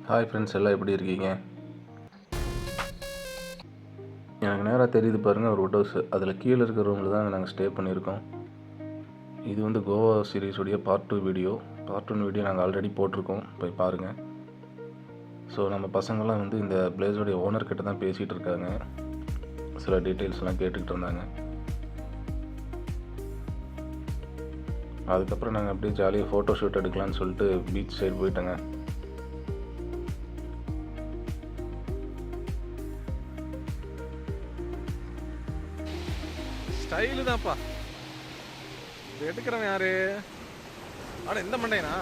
Hi friends, எல்லாம் எப்படி இருக்கீங்க? எனக்கு நேராக தெரியுது பாருங்கள், ஒரு வுட் ஹவுஸ். அதில் கீழே இருக்கிற ரூமில் தான் நாங்கள் ஸ்டே பண்ணியிருக்கோம். இது வந்து கோவா சீரீஸுடைய பார்ட் 2 வீடியோ. பார்ட் 1 வீடியோ நாங்கள் ஆல்ரெடி போட்டிருக்கோம், போய் பாருங்கள். ஸோ நம்ம பசங்கள்லாம் வந்து இந்த பிளேஸோடைய ஓனர்கிட்ட தான் பேசிகிட்டு இருக்காங்க. சில டீட்டெயில்ஸ்லாம் கேட்டுக்கிட்டு இருந்தாங்க. அதுக்கப்புறம் நாங்கள் அப்படியே ஜாலியாக ஃபோட்டோ ஷூட் எடுக்கலான்னு சொல்லிட்டு பீச் சைடு போயிட்டோங்க. ஸ்டைலு தான்ப்பா. எடுக்கிறவன் யாரு? ஆனா இந்த மண்டையனா?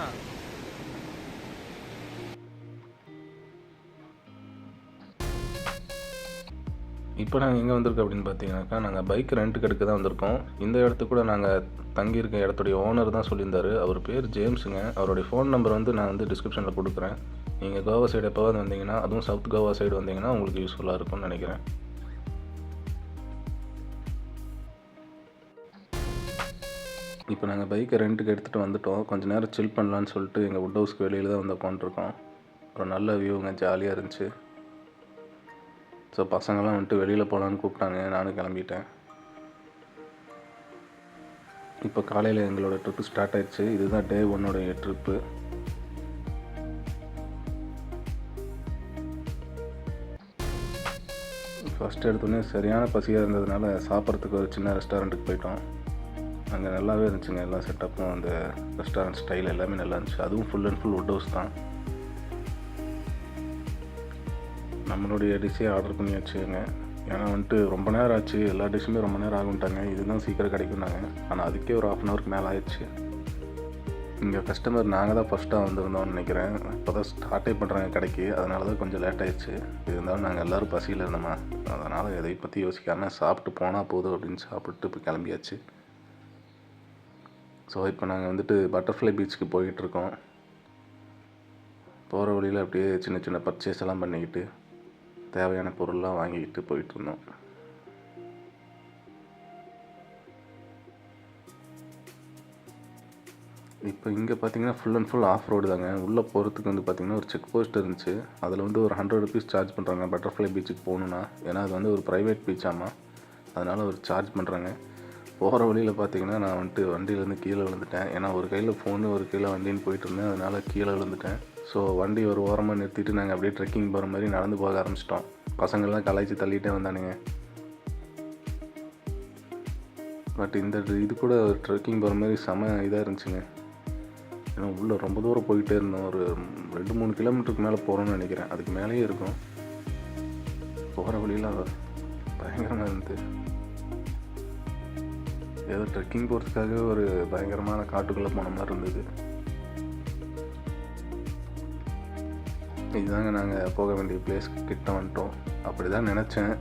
இப்போ நாங்கள் எங்கே வந்திருக்கோம் அப்படின்னு பார்த்தீங்கன்னாக்கா, நாங்கள் பைக் ரெண்ட்டுக்கு எடுக்க தான் வந்திருக்கோம். இந்த இடத்துக்கு கூட நாங்கள் தங்கியிருக்க இடத்துடைய ஓனர் தான் சொல்லியிருந்தார். அவர் பேர் ஜேம்ஸுங்க. அவருடைய ஃபோன் நம்பர் வந்து நான் வந்து டிஸ்கிரிப்ஷனில் கொடுக்குறேன். நீங்கள் கோவா சைடு எப்போவாது வந்தீங்கன்னா, அதுவும் சவுத் கோவா சைடு வந்தீங்கன்னா உங்களுக்கு யூஸ்ஃபுல்லாக இருக்கும்னு நினைக்கிறேன். இப்போ நாங்கள் பைக்கை ரெண்ட்டுக்கு எடுத்துகிட்டு வந்துவிட்டோம். கொஞ்சம் நேரம் சில் பண்ணலான்னு சொல்லிட்டு எங்கள் வுட் ஹவுஸ்க்கு வெளியில் தான் வந்து உட்காந்துருக்கோம். ஒரு நல்ல வியூங்க, ஜாலியாக இருந்துச்சு. ஸோ பசங்கள்லாம் வந்துட்டு வெளியில் போகலான்னு கூப்பிட்டாங்க. நானும் கிளம்பிட்டேன். இப்போ காலையில் எங்களோட ட்ரிப்பு ஸ்டார்ட் ஆயிடுச்சு. இதுதான் டே 1 ட்ரிப்பு. ஃபஸ்ட் எடுத்தோடனே சரியான பசியாக இருந்ததுனால சாப்பிட்றதுக்கு ஒரு சின்ன ரெஸ்டாரண்ட்டுக்கு போயிட்டோம். அங்கே நல்லாவே இருந்துச்சுங்க. எல்லா செட்டப்பும், அந்த ரெஸ்டாரண்ட் ஸ்டைல் எல்லாமே நல்லா இருந்துச்சு. அதுவும் full and full would house தான். நம்மளுடைய டிஷ்ஷே ஆர்டர் பண்ணி வச்சுங்க. ஏன்னா வந்துட்டு ரொம்ப நேரம் ஆச்சு, எல்லா டிஷ்ஷுமே ரொம்ப நேரம் ஆகும்ட்டாங்க. இதுதான் சீக்கிரம் கிடைக்கும்னாங்க. ஆனால் அதுக்கே ஒரு 1/2 ஹவருக்கு மேலே ஆயிடுச்சு. இங்கே கஸ்டமர் நாங்கள் தான் ஃபஸ்ட்டாக வந்திருந்தோம்னு நினைக்கிறேன். இப்போ தான் ஸ்டார்ட்டே பண்ணுறாங்க கடைக்கு, அதனால தான் கொஞ்சம் லேட் ஆகிடுச்சு. இருந்தாலும் நாங்கள் எல்லோரும் பசியில் இருந்தோமா, அதனால் எதை பற்றி யோசிக்காமல் சாப்பிட்டு போனால் போதும் அப்படின்னு சாப்பிட்டு இப்போ கிளம்பியாச்சு. ஸோ இப்போ நாங்கள் வந்துட்டு பட்டர்ஃப்ளை பீச்சுக்கு போய்கிட்டுருக்கோம். போகிற வழியில் அப்படியே சின்ன சின்ன பர்ச்சேஸ் எல்லாம் பண்ணிக்கிட்டு தேவையான பொருள்லாம் வாங்கிக்கிட்டு போயிட்டுருந்தோம். இப்போ இங்கே பார்த்தீங்கன்னா full and full off road தாங்க. உள்ளே போகிறதுக்கு வந்து பார்த்திங்கன்னா ஒரு செக் போஸ்ட் இருந்துச்சு. அதில் வந்து ஒரு 100 ருபீஸ் சார்ஜ் பண்ணுறாங்க பட்டர்ஃப்ளை பீச்சுக்கு போகணுன்னா. ஏன்னா அது வந்து ஒரு ப்ரைவேட் பீச்சாமா, அதனால் ஒரு சார்ஜ் பண்ணுறாங்க. போகிற வழியில் பார்த்தீங்கன்னா நான் வந்துட்டு வண்டியிலேருந்து கீழே விழுந்துட்டேன். ஏன்னா ஒரு கையில் ஃபோனு, ஒரு கையில் வண்டின்னு போயிட்டுருந்தேன். அதனால் கீழே விழுந்துட்டேன். ஸோ வண்டி ஒரு ஓரமாக நிறுத்திட்டு நாங்கள் அப்படியே ட்ரெக்கிங் போகிற மாதிரி நடந்து போக ஆரம்பிச்சிட்டோம். பசங்கள்லாம் கலாய்ச்சி தள்ளிகிட்டே வந்தானுங்க. பட் இந்த இது கூட ட்ரெக்கிங் போகிற மாதிரி செம இதாக இருந்துச்சுங்க. ஏன்னா உள்ளே ரொம்ப தூரம் போயிட்டே இருந்தோம். ஒரு 2-3 கிலோமீட்டருக்கு மேலே போகிறோன்னு நினைக்கிறேன். அதுக்கு மேலேயே இருக்கும். போகிற வழியில் பயங்கரமாக இருந்தது. ஏதோ ட்ரெக்கிங் போகிறதுக்காக ஒரு பயங்கரமான காட்டுக்குள்ளே போன மாதிரி இருந்தது. இதுதாங்க நாங்கள் போக வேண்டிய பிளேஸ்க்கு கிட்ட வந்துட்டோம். அப்படி தான் நினச்சேன்.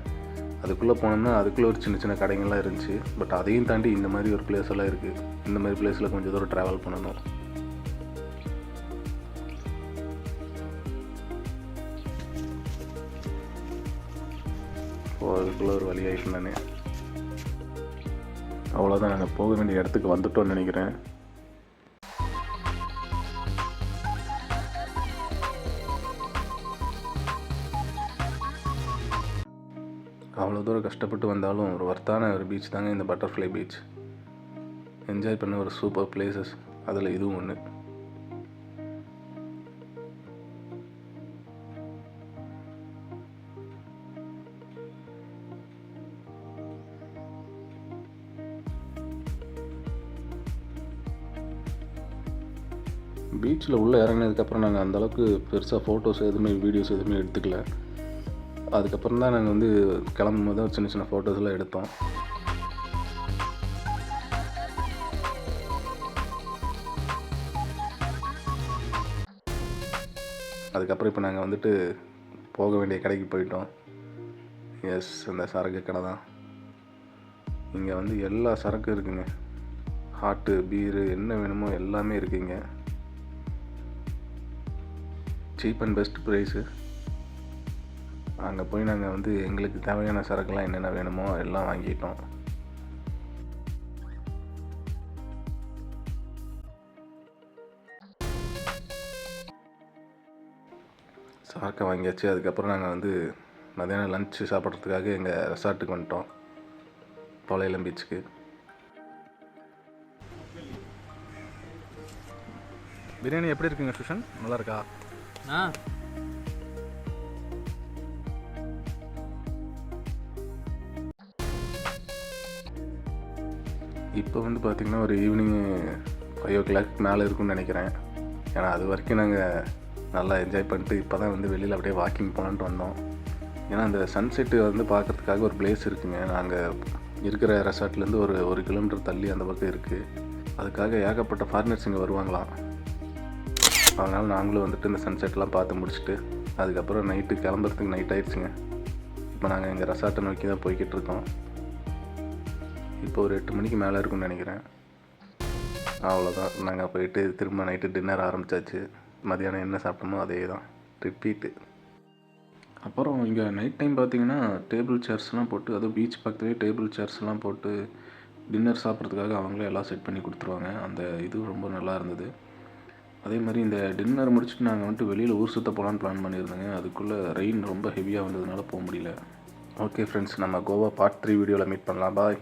அதுக்குள்ளே போனோம்னா அதுக்குள்ளே ஒரு சின்ன சின்ன கடைகள்லாம் இருந்துச்சு. பட் அதையும் தாண்டி இந்த மாதிரி ஒரு பிளேஸ் எல்லாம் இருக்குது. இந்த மாதிரி பிளேஸில் கொஞ்சம் தூரம் ட்ராவல் பண்ணணும். அதுக்குள்ளே ஒரு வழி ஆகிட்டு நானே. அவ்வளோதான், நாங்கள் போக வேண்டிய இடத்துக்கு வந்துட்டோம்னு நினைக்கிறேன். அவ்வளோ தூரம் கஷ்டப்பட்டு வந்தாலும் ஒரு வர்த்தான ஒரு பீச் தாங்க இந்த பட்டர்ஃப்ளை பீச். என்ஜாய் பண்ண ஒரு சூப்பர் பிளேசஸ், அதில் இதுவும் ஒன்று. பீச்சில் உள்ளே இறங்கினதுக்கப்புறம் நாங்கள் அந்தளவுக்கு பெருசாக ஃபோட்டோஸ் எதுவுமே, வீடியோஸ் எதுவுமே எடுத்துக்கல. அதுக்கப்புறம் தான் நாங்கள் வந்து கிளம்பும் போது சின்ன சின்ன ஃபோட்டோஸ்லாம் எடுத்தோம். அதுக்கப்புறம் இப்போ நாங்கள் வந்துட்டு போக வேண்டிய கடைக்கு போயிட்டோம். எஸ், அந்த சரக்கு கடை தான். இங்கே வந்து எல்லா சரக்கும் இருக்குங்க. ஹாட்டு, பீரு, என்ன வேணுமோ எல்லாமே இருக்குங்க. Cheap and best price. அங்கே போய் நாங்கள் வந்து எங்களுக்கு தேவையான சரக்குலாம் என்னென்ன வேணுமோ எல்லாம் வாங்கிட்டோம். சாக்கை வாங்கியாச்சு. அதுக்கப்புறம் நாங்கள் வந்து மதியானம் லஞ்சு சாப்பிட்றதுக்காக எங்கள் ரெசார்ட்டுக்கு வந்துட்டோம், பாளையலம் பீச்சுக்கு. பிரியாணி எப்படி இருக்குங்க சுஷன், நல்லா இருக்கா? இப்போ வந்து பார்த்திங்கன்னா ஒரு ஈவினிங் 5 o'clock மேலே இருக்கும்னு நினைக்கிறேன். ஏன்னா அது வரைக்கும் நாங்கள் நல்லா என்ஜாய் பண்ணிட்டு இப்போ தான் வந்து வெளியில் அப்படியே வாக்கிங் போகலான்ட்டு வந்தோம். ஏன்னா அந்த சன்செட்டு வந்து பார்க்குறதுக்காக ஒரு பிளேஸ் இருக்குங்க. நாங்கள் இருக்கிற ரெசார்ட்லேருந்து ஒரு 1 கிலோமீட்டர் தள்ளி அந்த பக்கம் இருக்குது. அதுக்காக ஏகப்பட்ட ஃபாரினர்ஸ் இங்கே வருவாங்களாம். அதனால் நாங்களும் வந்துட்டு இந்த சன்செட்லாம் பார்த்து முடிச்சுட்டு அதுக்கப்புறம் நைட்டு கிளம்புறதுக்கு நைட் ஆகிடுச்சுங்க. இப்போ நாங்கள் எங்கள் ரெசார்ட்டை நோக்கி தான் போய்கிட்டு இருக்கோம். இப்போ ஒரு 8 மணிக்கு மேலே இருக்கும்னு நினைக்கிறேன். அவ்வளோதான், நாங்கள் போயிட்டு திரும்ப நைட்டு டின்னர் ஆரம்பித்தாச்சு. மதியானம் என்ன சாப்பிட்டோமோ அதே தான் ரிப்பீட்டு. அப்புறம் இங்கே நைட் டைம் பார்த்திங்கன்னா டேபிள் சேர்ஸ்லாம் போட்டு, அதுவும் பீச் பக்கத்துலேயே டேபிள் சேர்ஸ்லாம் போட்டு டின்னர் சாப்பிட்றதுக்காக அவங்களே எல்லாம் செட் பண்ணி கொடுத்துருவாங்க. அந்த இது ரொம்ப நல்லா இருந்தது. அதே மாதிரி இந்த டின்னர் முடிச்சுட்டு நாங்கள் வந்துட்டு வெளியில் ஊர் சுற்ற போகலான்னு பிளான் பண்ணியிருந்தோங்க. அதுக்குள்ளே ரெயின் ரொம்ப ஹெவியாக வந்ததுனால போக முடியல. ஓகே ஃப்ரெண்ட்ஸ், நம்ம கோவா பார்ட் 3 வீடியோவில் மீட் பண்ணலாம். பாய்.